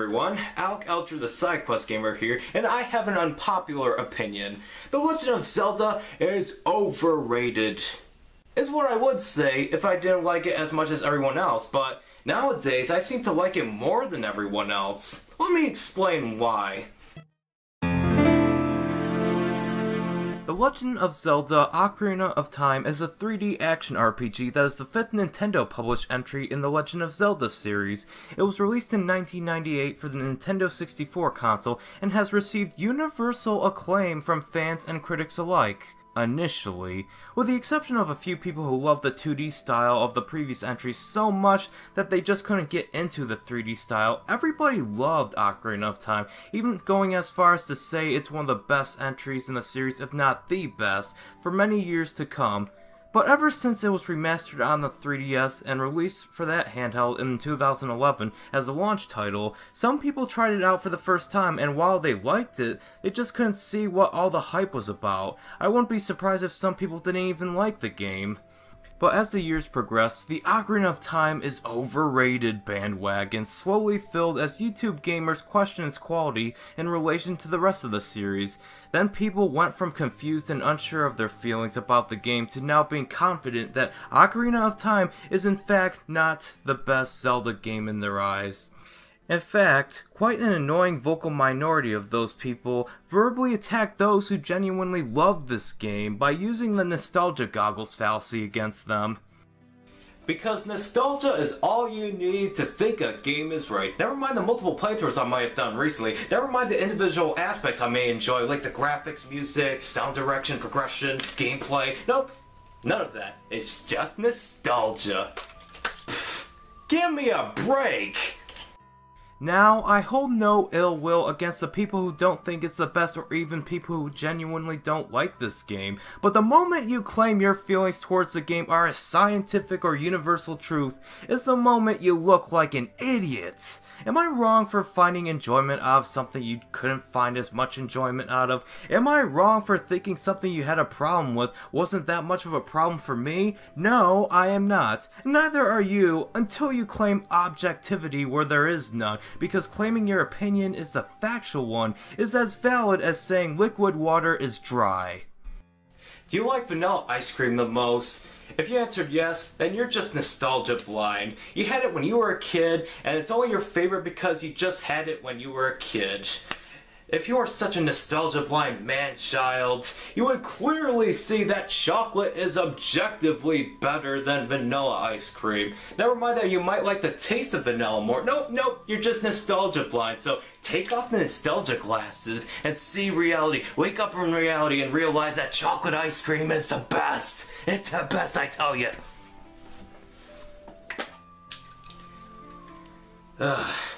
everyone, Alec Elcher the SideQuest Gamer here, and I have an unpopular opinion. The Legend of Zelda is overrated. Is what I would say if I didn't like it as much as everyone else, but nowadays I seem to like it more than everyone else. Let me explain why. The Legend of Zelda Ocarina of Time is a 3D action RPG that is the 5th Nintendo published entry in the Legend of Zelda series. It was released in 1998 for the Nintendo 64 console and has received universal acclaim from fans and critics alike. Initially, with the exception of a few people who loved the 2D style of the previous entries so much that they just couldn't get into the 3D style, everybody loved Ocarina of Time, even going as far as to say it's one of the best entries in the series, if not the best, for many years to come. But ever since it was remastered on the 3DS and released for that handheld in 2011 as a launch title, some people tried it out for the first time, and while they liked it, they just couldn't see what all the hype was about. I wouldn't be surprised if some people didn't even like the game. But as the years progressed, the Ocarina of Time is overrated bandwagon slowly filled as YouTube gamers question its quality in relation to the rest of the series. Then people went from confused and unsure of their feelings about the game to now being confident that Ocarina of Time is in fact not the best Zelda game in their eyes. In fact, quite an annoying vocal minority of those people verbally attack those who genuinely love this game by using the nostalgia goggles fallacy against them. Because nostalgia is all you need to think a game is right. Never mind the multiple playthroughs I might have done recently, never mind the individual aspects I may enjoy, like the graphics, music, sound direction, progression, gameplay. Nope, none of that. It's just nostalgia. Pfft, give me a break! Now, I hold no ill will against the people who don't think it's the best or even people who genuinely don't like this game, but the moment you claim your feelings towards the game are a scientific or universal truth is the moment you look like an idiot. Am I wrong for finding enjoyment out of something you couldn't find as much enjoyment out of? Am I wrong for thinking something you had a problem with wasn't that much of a problem for me? No, I am not. Neither are you until you claim objectivity where there is none, because claiming your opinion is the factual one is as valid as saying liquid water is dry. Do you like vanilla ice cream the most? If you answered yes, then you're just nostalgia blind. You had it when you were a kid, and it's only your favorite because you just had it when you were a kid. If you are such a nostalgia blind man-child, you would clearly see that chocolate is objectively better than vanilla ice cream. Never mind that you might like the taste of vanilla more. Nope, you're just nostalgia blind. So take off the nostalgia glasses and see reality. Wake up from reality and realize that chocolate ice cream is the best. It's the best, I tell you.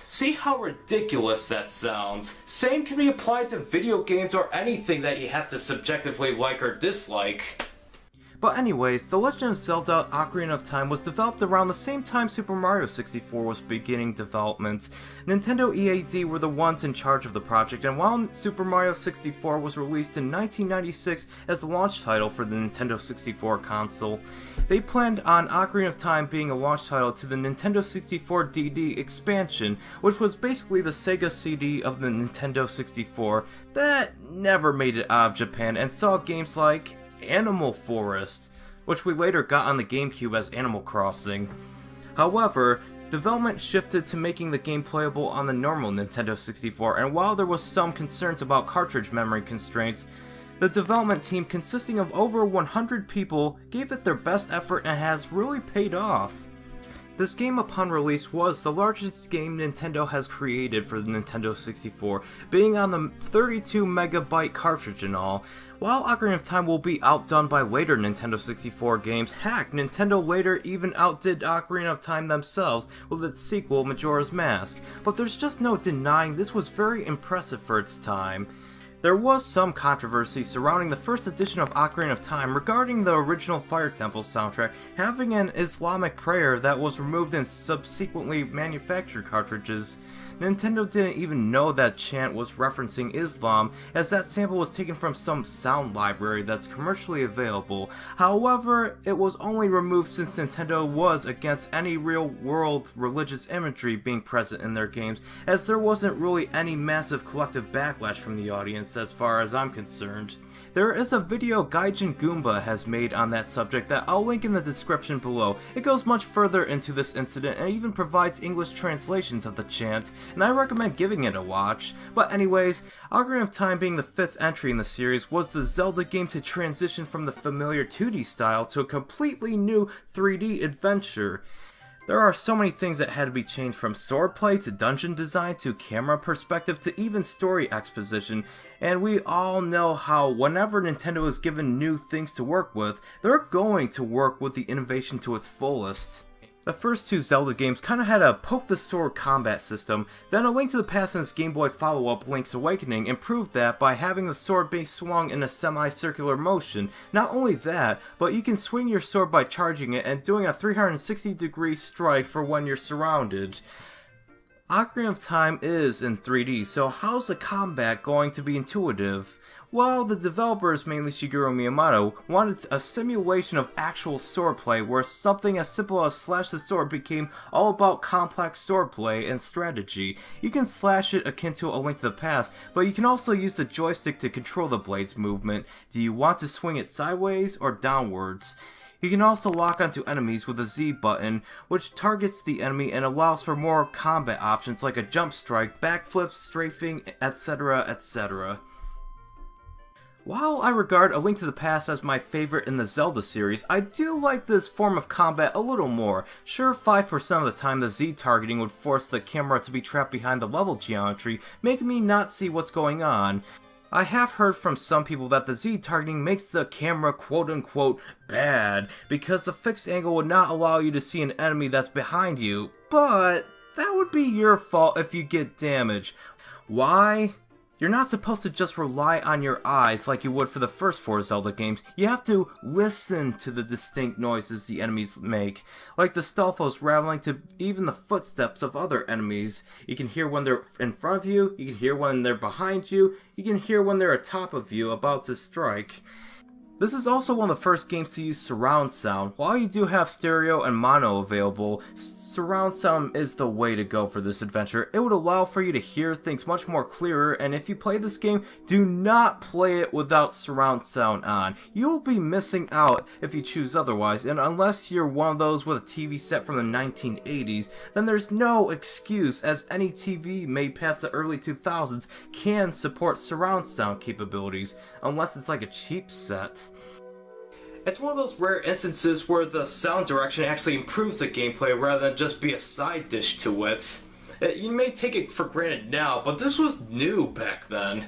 See how ridiculous that sounds? Same can be applied to video games or anything that you have to subjectively like or dislike. But anyways, The Legend of Zelda Ocarina of Time was developed around the same time Super Mario 64 was beginning development. Nintendo EAD were the ones in charge of the project, and while Super Mario 64 was released in 1996 as the launch title for the Nintendo 64 console, they planned on Ocarina of Time being a launch title to the Nintendo 64 DD expansion, which was basically the Sega CD of the Nintendo 64 that never made it out of Japan and saw games like Animal Forest, which we later got on the GameCube as Animal Crossing. However, development shifted to making the game playable on the normal Nintendo 64, and while there was some concerns about cartridge memory constraints, the development team, consisting of over 100 people, gave it their best effort and has really paid off. This game upon release was the largest game Nintendo has created for the Nintendo 64, being on the 32 megabyte cartridge and all. While Ocarina of Time will be outdone by later Nintendo 64 games, heck, Nintendo later even outdid Ocarina of Time themselves with its sequel, Majora's Mask, but there's just no denying this was very impressive for its time. There was some controversy surrounding the first edition of Ocarina of Time regarding the original Fire Temple soundtrack having an Islamic prayer that was removed in subsequently manufactured cartridges. Nintendo didn't even know that chant was referencing Islam, as that sample was taken from some sound library that's commercially available. However, it was only removed since Nintendo was against any real-world religious imagery being present in their games, as there wasn't really any massive collective backlash from the audience as far as I'm concerned. There is a video Gaijin Goomba has made on that subject that I'll link in the description below. It goes much further into this incident and even provides English translations of the chant, and I recommend giving it a watch. But anyways, Ocarina of Time being the 5th entry in the series was the Zelda game to transition from the familiar 2D style to a completely new 3D adventure. There are so many things that had to be changed, from swordplay to dungeon design to camera perspective to even story exposition, and we all know how whenever Nintendo is given new things to work with, they're going to work with the innovation to its fullest. The first two Zelda games kinda had a poke the sword combat system, then A Link to the Past and its Game Boy follow-up Link's Awakening improved that by having the sword being swung in a semi-circular motion. Not only that, but you can swing your sword by charging it and doing a 360-degree strike for when you're surrounded. Ocarina of Time is in 3D, so how's the combat going to be intuitive? Well, the developers, mainly Shigeru Miyamoto, wanted a simulation of actual swordplay where something as simple as slash the sword became all about complex swordplay and strategy. You can slash it akin to A Link to the Past, but you can also use the joystick to control the blade's movement. Do you want to swing it sideways or downwards? You can also lock onto enemies with the Z button, which targets the enemy and allows for more combat options like a jump strike, backflips, strafing, etc, etc. While I regard A Link to the Past as my favorite in the Zelda series, I do like this form of combat a little more. Sure, 5% of the time the Z targeting would force the camera to be trapped behind the level geometry, making me not see what's going on. I have heard from some people that the Z targeting makes the camera quote-unquote bad, because the fixed angle would not allow you to see an enemy that's behind you, but that would be your fault if you get damage. Why? You're not supposed to just rely on your eyes like you would for the first 4 Zelda games. You have to listen to the distinct noises the enemies make, like the Stalfos rattling to even the footsteps of other enemies. You can hear when they're in front of you, you can hear when they're behind you, you can hear when they're atop of you about to strike. This is also one of the first games to use surround sound. While you do have stereo and mono available, surround sound is the way to go for this adventure. It would allow for you to hear things much more clearer, and if you play this game, do not play it without surround sound on. You'll be missing out if you choose otherwise, and unless you're one of those with a TV set from the 1980s, then there's no excuse, as any TV made past the early 2000s can support surround sound capabilities, unless it's like a cheap set. It's one of those rare instances where the sound direction actually improves the gameplay rather than just be a side dish to it. You may take it for granted now, but this was new back then.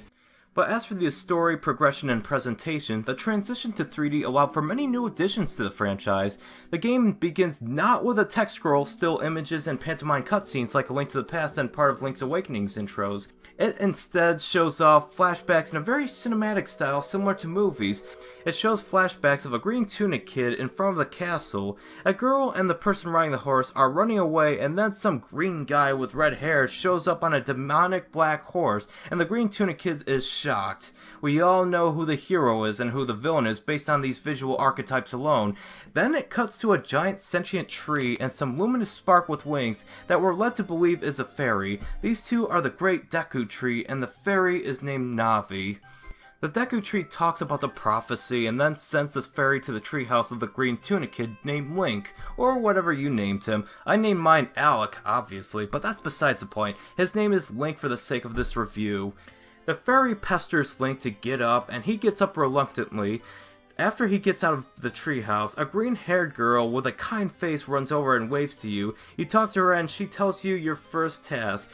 But as for the story, progression, and presentation, the transition to 3D allowed for many new additions to the franchise. The game begins not with a text scroll, still images, and pantomime cutscenes like A Link to the Past and part of Link's Awakening's intros. It instead shows off flashbacks in a very cinematic style similar to movies. It shows flashbacks of a green tunic kid in front of the castle. A girl and the person riding the horse are running away, and then some green guy with red hair shows up on a demonic black horse, and the green tunic kid is shocked. We all know who the hero is and who the villain is based on these visual archetypes alone. Then it cuts to a giant sentient tree and some luminous spark with wings that we're led to believe is a fairy. These two are the great Deku tree, and the fairy is named Navi. The Deku tree talks about the prophecy and then sends this fairy to the treehouse of the green tunic kid named Link, or whatever you named him. I named mine Alec, obviously, but that's besides the point. His name is Link for the sake of this review. The fairy pesters Link to get up, and he gets up reluctantly. After he gets out of the treehouse, a green-haired girl with a kind face runs over and waves to you. You talk to her and she tells you your first task.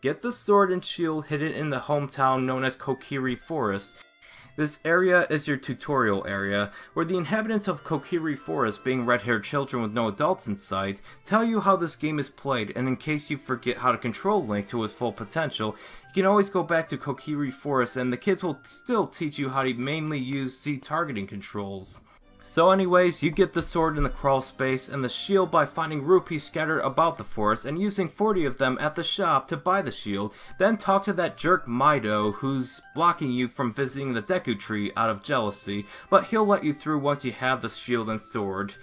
Get the sword and shield hidden in the hometown known as Kokiri Forest. This area is your tutorial area, where the inhabitants of Kokiri Forest, being red-haired children with no adults in sight, tell you how this game is played, and in case you forget how to control Link to his full potential, you can always go back to Kokiri Forest and the kids will still teach you how to mainly use Z targeting controls. So anyways, you get the sword in the crawl space and the shield by finding rupees scattered about the forest and using 40 of them at the shop to buy the shield, then talk to that jerk Mido who's blocking you from visiting the Deku tree out of jealousy, but he'll let you through once you have the shield and sword.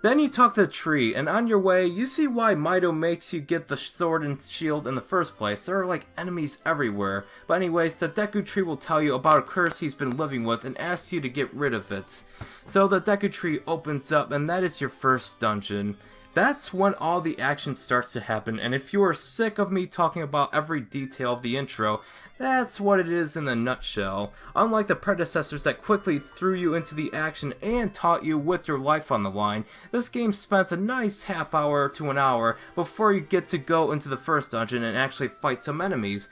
Then you talk to the tree, and on your way, you see why Mido makes you get the sword and shield in the first place. There are like enemies everywhere. But anyways, the Deku tree will tell you about a curse he's been living with and asks you to get rid of it. So the Deku tree opens up, and that is your first dungeon. That's when all the action starts to happen, and if you are sick of me talking about every detail of the intro, that's what it is in a nutshell. Unlike the predecessors that quickly threw you into the action and taught you with your life on the line, this game spends a nice half hour to an hour before you get to go into the first dungeon and actually fight some enemies.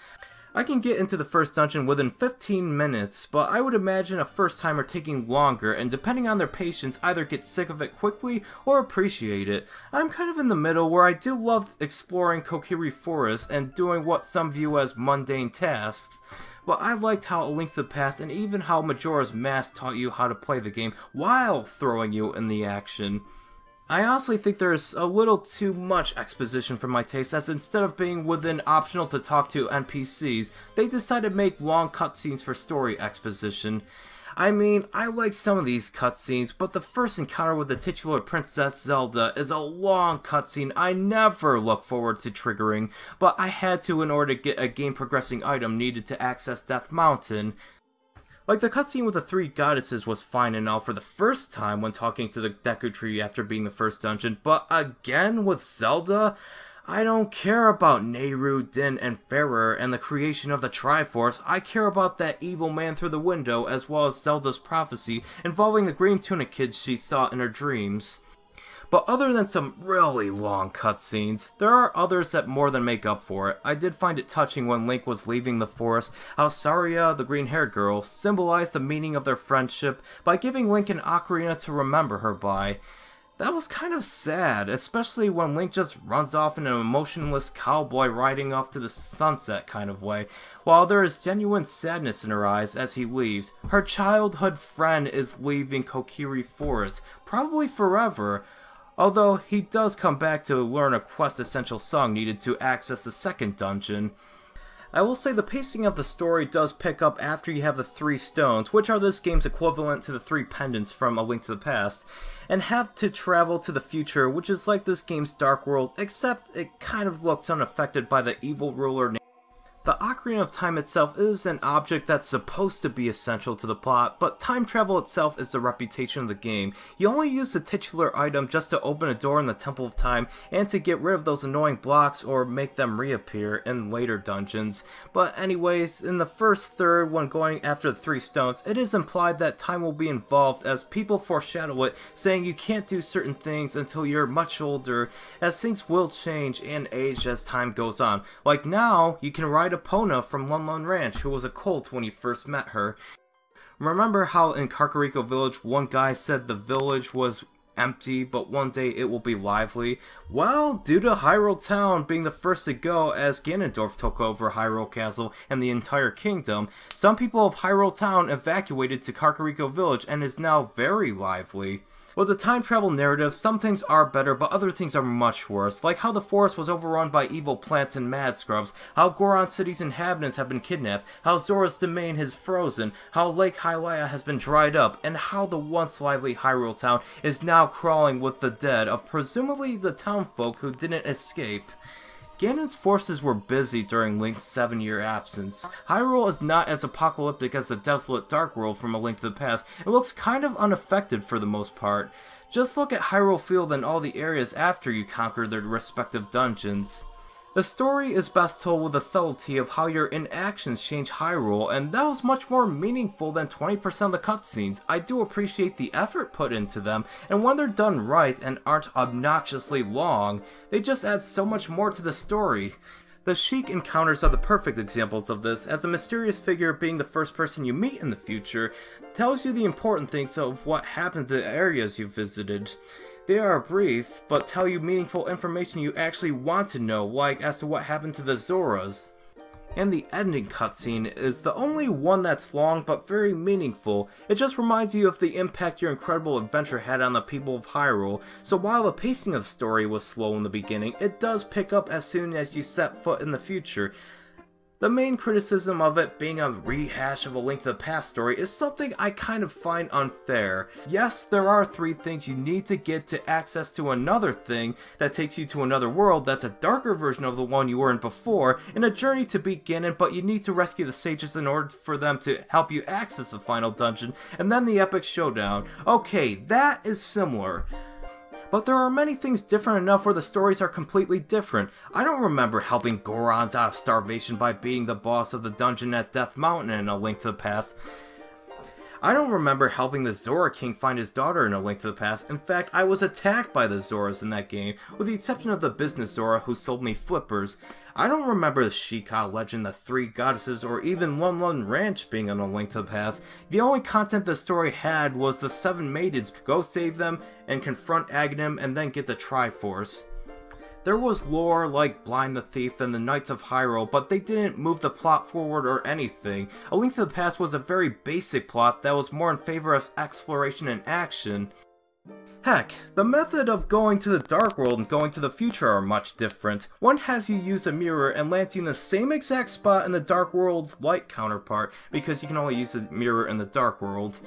I can get into the first dungeon within 15 minutes, but I would imagine a first timer taking longer and depending on their patience either get sick of it quickly or appreciate it. I'm kind of in the middle where I do love exploring Kokiri Forest and doing what some view as mundane tasks, but I liked how A Link to the Past and even how Majora's Mask taught you how to play the game while throwing you in the action. I honestly think there's a little too much exposition for my taste, as instead of being within optional to talk to NPCs, they decided to make long cutscenes for story exposition. I mean, I like some of these cutscenes, but the first encounter with the titular Princess Zelda is a long cutscene I never look forward to triggering, but I had to in order to get a game progressing item needed to access Death Mountain. Like, the cutscene with the three goddesses was fine and all for the first time when talking to the Deku tree after being the first dungeon, but again with Zelda? I don't care about Nehru, Din, and Ferrer and the creation of the Triforce. I care about that evil man through the window as well as Zelda's prophecy involving the green tunic kids she saw in her dreams. But other than some really long cutscenes, there are others that more than make up for it. I did find it touching when Link was leaving the forest, how Saria, the green-haired girl, symbolized the meaning of their friendship by giving Link an ocarina to remember her by. That was kind of sad, especially when Link just runs off in an emotionless cowboy riding off to the sunset kind of way, while there is genuine sadness in her eyes as he leaves. Her childhood friend is leaving Kokiri Forest, probably forever, although he does come back to learn a quest essential song needed to access the second dungeon. I will say the pacing of the story does pick up after you have the 3 stones, which are this game's equivalent to the 3 pendants from A Link to the Past, and have to travel to the future, which is like this game's Dark World, except it kind of looks unaffected by the evil ruler. The Ocarina of Time itself is an object that's supposed to be essential to the plot, but time travel itself is the reputation of the game. You only use the titular item just to open a door in the Temple of Time and to get rid of those annoying blocks or make them reappear in later dungeons. But anyways, in the first third when going after the 3 stones, it is implied that time will be involved as people foreshadow it, saying you can't do certain things until you're much older, as things will change and age as time goes on. Like now, you can ride Epona from Lun Lun Ranch, who was a colt when you first met her. Remember how in Kakariko Village one guy said the village was empty, but one day it will be lively? Well, due to Hyrule Town being the first to go as Ganondorf took over Hyrule Castle and the entire kingdom, some people of Hyrule Town evacuated to Kakariko Village and is now very lively. With the time travel narrative, some things are better, but other things are much worse, like how the forest was overrun by evil plants and mad scrubs, how Goron City's inhabitants have been kidnapped, how Zora's domain is frozen, how Lake Hylia has been dried up, and how the once lively Hyrule Town is now crawling with the dead of presumably the townfolk who didn't escape. Ganon's forces were busy during Link's 7-year absence. Hyrule is not as apocalyptic as the desolate Dark World from A Link to the Past. It looks kind of unaffected for the most part. Just look at Hyrule Field and all the areas after you conquer their respective dungeons. The story is best told with the subtlety of how your inactions change Hyrule, and that was much more meaningful than 20% of the cutscenes. I do appreciate the effort put into them, and when they're done right and aren't obnoxiously long, they just add so much more to the story. The Sheik encounters are the perfect examples of this, as a mysterious figure being the first person you meet in the future tells you the important things of what happened to the areas you visited. They are brief, but tell you meaningful information you actually want to know, like as to what happened to the Zoras. And the ending cutscene is the only one that's long but very meaningful. It just reminds you of the impact your incredible adventure had on the people of Hyrule, so while the pacing of the story was slow in the beginning, it does pick up as soon as you set foot in the future. The main criticism of it being a rehash of a Link to the Past story is something I kind of find unfair. Yes, there are 3 things you need to get to access to another thing that takes you to another world that's a darker version of the one you were in before, and a journey to beat Ganon, but you need to rescue the sages in order for them to help you access the final dungeon, and then the epic showdown. Okay, that is similar. But there are many things different enough where the stories are completely different. I don't remember helping Gorons out of starvation by beating the boss of the dungeon at Death Mountain in A Link to the Past. I don't remember helping the Zora King find his daughter in A Link to the Past. In fact, I was attacked by the Zoras in that game, with the exception of the business Zora who sold me flippers. I don't remember the Sheikah legend, the 3 goddesses, or even Lun Lun Ranch being in A Link to the Past. The only content the story had was the 7 maidens, go save them, and confront Aghanim, and then get the Triforce. There was lore like Blind the Thief and the Knights of Hyrule, but they didn't move the plot forward or anything. A Link to the Past was a very basic plot that was more in favor of exploration and action. Heck, the method of going to the Dark World and going to the future are much different. One has you use a mirror and lands you in the same exact spot in the Dark World's light counterpart, because you can only use the mirror in the Dark World.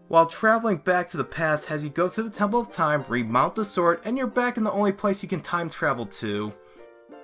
While traveling back to the past has you go to the Temple of Time, remount the sword, and you're back in the only place you can time travel to.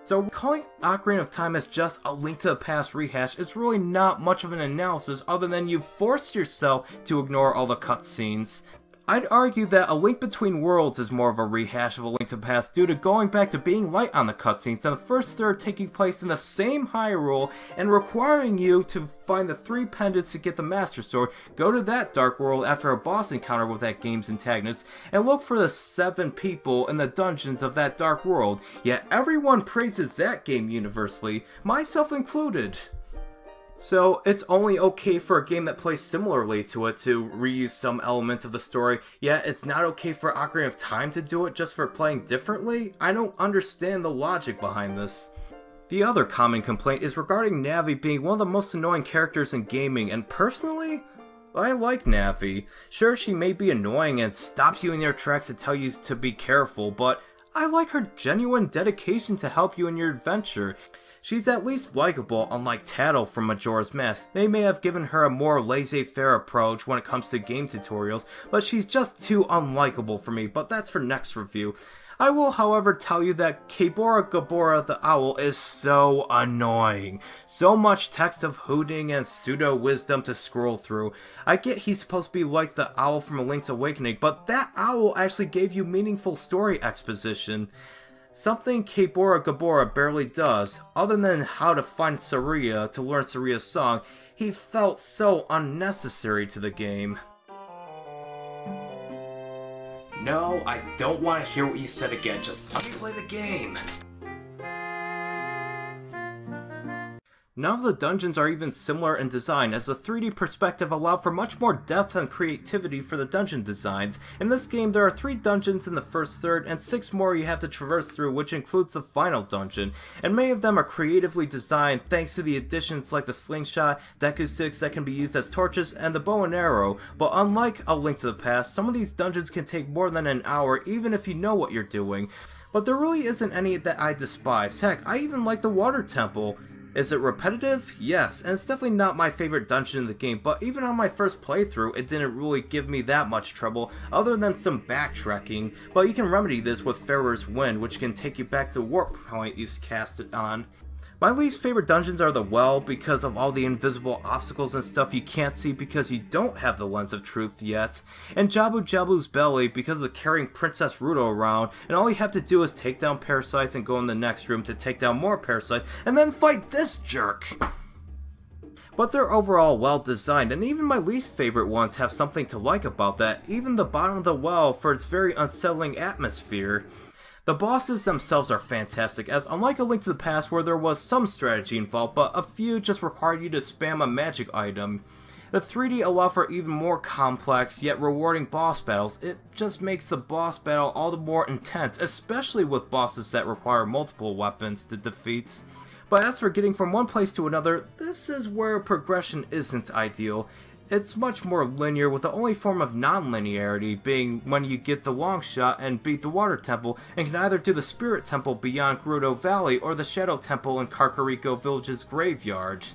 So calling Ocarina of Time as just a Link to the Past rehash is really not much of an analysis other than you've forced yourself to ignore all the cutscenes. I'd argue that A Link Between Worlds is more of a rehash of A Link to the Past due to going back to being light on the cutscenes and the first third taking place in the same Hyrule and requiring you to find the 3 pendants to get the Master Sword, go to that Dark World after a boss encounter with that game's antagonist, and look for the 7 people in the dungeons of that Dark World. Yet everyone praises that game universally, myself included. So, it's only okay for a game that plays similarly to it to reuse some elements of the story, yet it's not okay for Ocarina of Time to do it just for playing differently? I don't understand the logic behind this. The other common complaint is regarding Navi being one of the most annoying characters in gaming, and personally, I like Navi. Sure, she may be annoying and stops you in your tracks to tell you to be careful, but I like her genuine dedication to help you in your adventure. She's at least likable, unlike Tattle from Majora's Mask. They may have given her a more laissez-faire approach when it comes to game tutorials, but she's just too unlikable for me, but that's for next review. I will, however, tell you that Kabora Gabora the Owl is so annoying. So much text of hooting and pseudo-wisdom to scroll through. I get he's supposed to be like the owl from A Link's Awakening, but that owl actually gave you meaningful story exposition. Something Kabora Gabora barely does. Other than how to find Saria to learn Saria's song, he felt so unnecessary to the game. No, I don't want to hear what you said again, just let me play the game! None of the dungeons are even similar in design, as the 3D perspective allowed for much more depth and creativity for the dungeon designs. In this game, there are 3 dungeons in the first third, and 6 more you have to traverse through, which includes the final dungeon. And many of them are creatively designed thanks to the additions like the slingshot, Deku sticks that can be used as torches, and the bow and arrow. But unlike A Link to the Past, some of these dungeons can take more than an hour even if you know what you're doing. But there really isn't any that I despise. Heck, I even like the water temple. Is it repetitive? Yes, and it's definitely not my favorite dungeon in the game, but even on my first playthrough, it didn't really give me that much trouble, other than some backtracking, but you can remedy this with Farer's Wind, which can take you back to the warp point you cast it on. My least favorite dungeons are the well, because of all the invisible obstacles and stuff you can't see because you don't have the Lens of Truth yet, and Jabu Jabu's belly because of carrying Princess Ruto around, and all you have to do is take down parasites and go in the next room to take down more parasites, and then fight this jerk! But they're overall well designed, and even my least favorite ones have something to like about that, even the bottom of the well for its very unsettling atmosphere. The bosses themselves are fantastic, as unlike A Link to the Past where there was some strategy involved, but a few just required you to spam a magic item, the 3D allow for even more complex yet rewarding boss battles. It just makes the boss battle all the more intense, especially with bosses that require multiple weapons to defeat. But as for getting from one place to another, this is where progression isn't ideal. It's much more linear, with the only form of non-linearity being when you get the long shot and beat the Water Temple, and can either do the Spirit Temple beyond Gerudo Valley or the Shadow Temple in Kakariko Village's graveyard.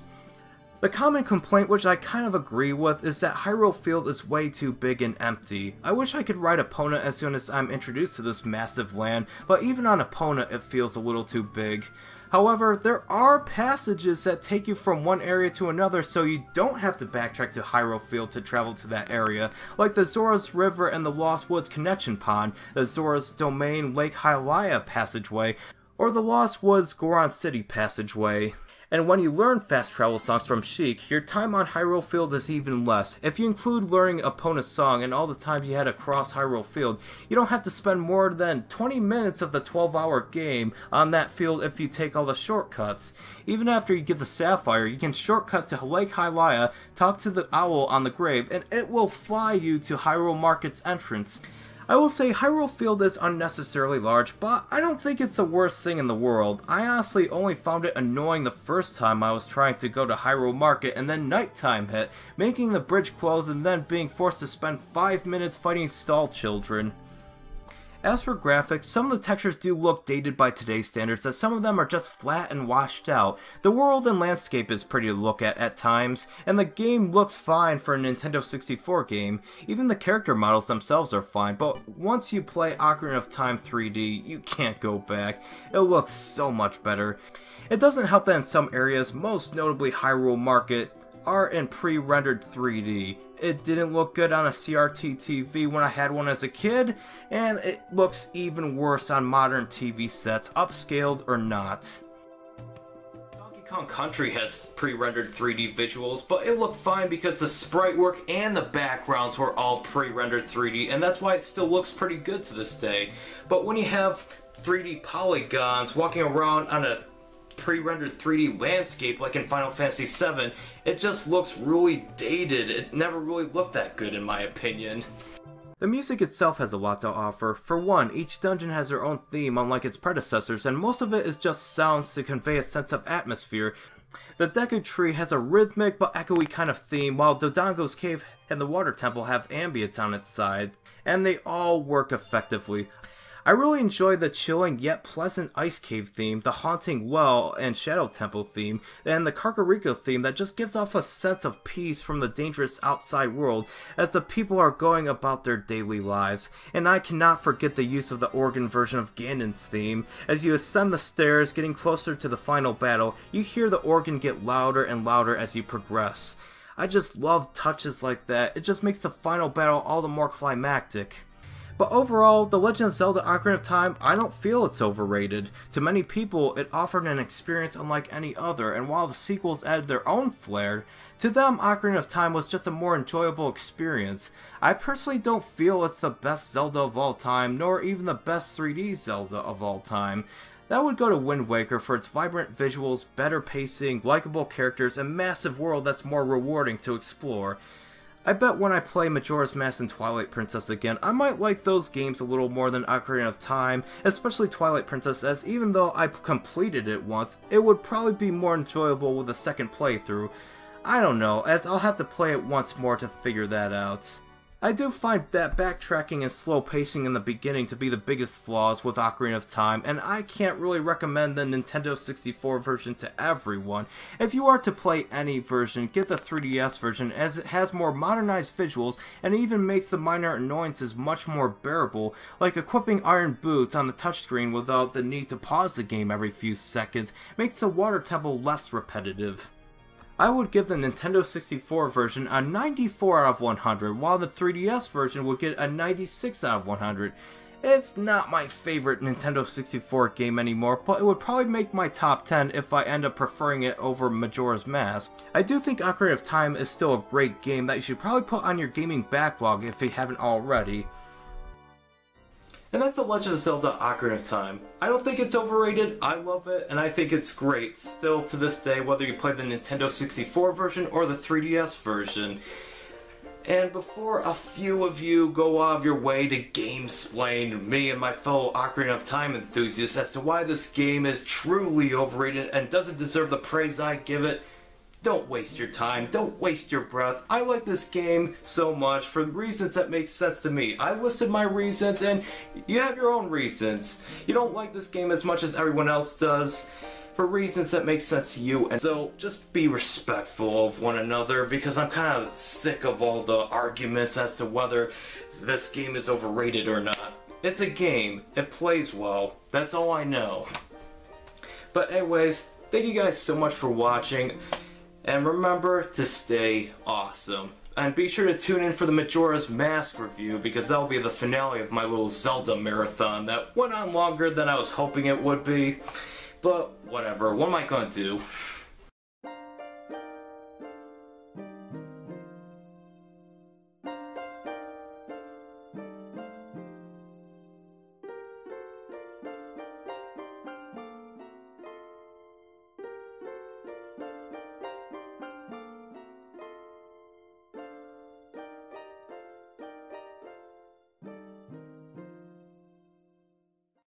The common complaint, which I kind of agree with, is that Hyrule Field is way too big and empty. I wish I could ride Epona as soon as I'm introduced to this massive land, but even on Epona it feels a little too big. However, there are passages that take you from one area to another, so you don't have to backtrack to Hyrule Field to travel to that area, like the Zora's River and the Lost Woods Connection Pond, the Zora's Domain Lake Hylia passageway, or the Lost Woods Goron City passageway. And when you learn fast travel songs from Sheik, your time on Hyrule Field is even less. If you include learning Epona's song and all the times you had to cross Hyrule Field, you don't have to spend more than 20 minutes of the 12-hour game on that field if you take all the shortcuts. Even after you get the Sapphire, you can shortcut to Lake Hylia, talk to the owl on the grave, and it will fly you to Hyrule Market's entrance. I will say Hyrule Field is unnecessarily large, but I don't think it's the worst thing in the world. I honestly only found it annoying the first time I was trying to go to Hyrule Market and then nighttime hit, making the bridge close and then being forced to spend 5 minutes fighting stall children. As for graphics, some of the textures do look dated by today's standards, as some of them are just flat and washed out. The world and landscape is pretty to look at times, and the game looks fine for a Nintendo 64 game. Even the character models themselves are fine, but once you play Ocarina of Time 3D, you can't go back. It looks so much better. It doesn't help that in some areas, most notably Hyrule Market, are in pre-rendered 3D. It didn't look good on a CRT TV when I had one as a kid, and it looks even worse on modern TV sets, upscaled or not. Donkey Kong Country has pre-rendered 3D visuals, but it looked fine because the sprite work and the backgrounds were all pre-rendered 3D, and that's why it still looks pretty good to this day. But when you have 3D polygons walking around on a pre-rendered 3D landscape like in Final Fantasy VII, it just looks really dated. It never really looked that good in my opinion. The music itself has a lot to offer. For one, each dungeon has their own theme unlike its predecessors, and most of it is just sounds to convey a sense of atmosphere. The Deku Tree has a rhythmic but echoey kind of theme, while Dodongo's Cave and the Water Temple have ambience on its side, and they all work effectively. I really enjoy the chilling yet pleasant Ice Cave theme, the Haunting Well and Shadow Temple theme, and the Kakariko theme that just gives off a sense of peace from the dangerous outside world as the people are going about their daily lives. And I cannot forget the use of the organ version of Ganon's theme. As you ascend the stairs, getting closer to the final battle, you hear the organ get louder and louder as you progress. I just love touches like that. It just makes the final battle all the more climactic. But overall, The Legend of Zelda Ocarina of Time, I don't feel it's overrated. To many people, it offered an experience unlike any other, and while the sequels added their own flair, to them, Ocarina of Time was just a more enjoyable experience. I personally don't feel it's the best Zelda of all time, nor even the best 3D Zelda of all time. That would go to Wind Waker for its vibrant visuals, better pacing, likable characters, and massive world that's more rewarding to explore. I bet when I play Majora's Mask and Twilight Princess again, I might like those games a little more than Ocarina of Time, especially Twilight Princess, as even though I completed it once, it would probably be more enjoyable with a second playthrough. I don't know, as I'll have to play it once more to figure that out. I do find that backtracking and slow pacing in the beginning to be the biggest flaws with Ocarina of Time, and I can't really recommend the Nintendo 64 version to everyone. If you are to play any version, get the 3DS version, as it has more modernized visuals and even makes the minor annoyances much more bearable, like equipping iron boots on the touchscreen without the need to pause the game every few seconds, makes the Water Temple less repetitive. I would give the Nintendo 64 version a 94 out of 100, while the 3DS version would get a 96 out of 100. It's not my favorite Nintendo 64 game anymore, but it would probably make my top 10 if I end up preferring it over Majora's Mask. I do think Ocarina of Time is still a great game that you should probably put on your gaming backlog if you haven't already. And that's The Legend of Zelda Ocarina of Time. I don't think it's overrated, I love it, and I think it's great, still to this day, whether you play the Nintendo 64 version or the 3DS version. And before a few of you go out of your way to gamesplain me and my fellow Ocarina of Time enthusiasts as to why this game is truly overrated and doesn't deserve the praise I give it, don't waste your time, don't waste your breath. I like this game so much for reasons that make sense to me. I listed my reasons and you have your own reasons. You don't like this game as much as everyone else does for reasons that make sense to you, and so just be respectful of one another because I'm kind of sick of all the arguments as to whether this game is overrated or not. It's a game, it plays well, that's all I know. But anyways, thank you guys so much for watching, and remember to stay awesome. And be sure to tune in for the Majora's Mask review because that'll be the finale of my little Zelda marathon that went on longer than I was hoping it would be. But whatever, what am I gonna do?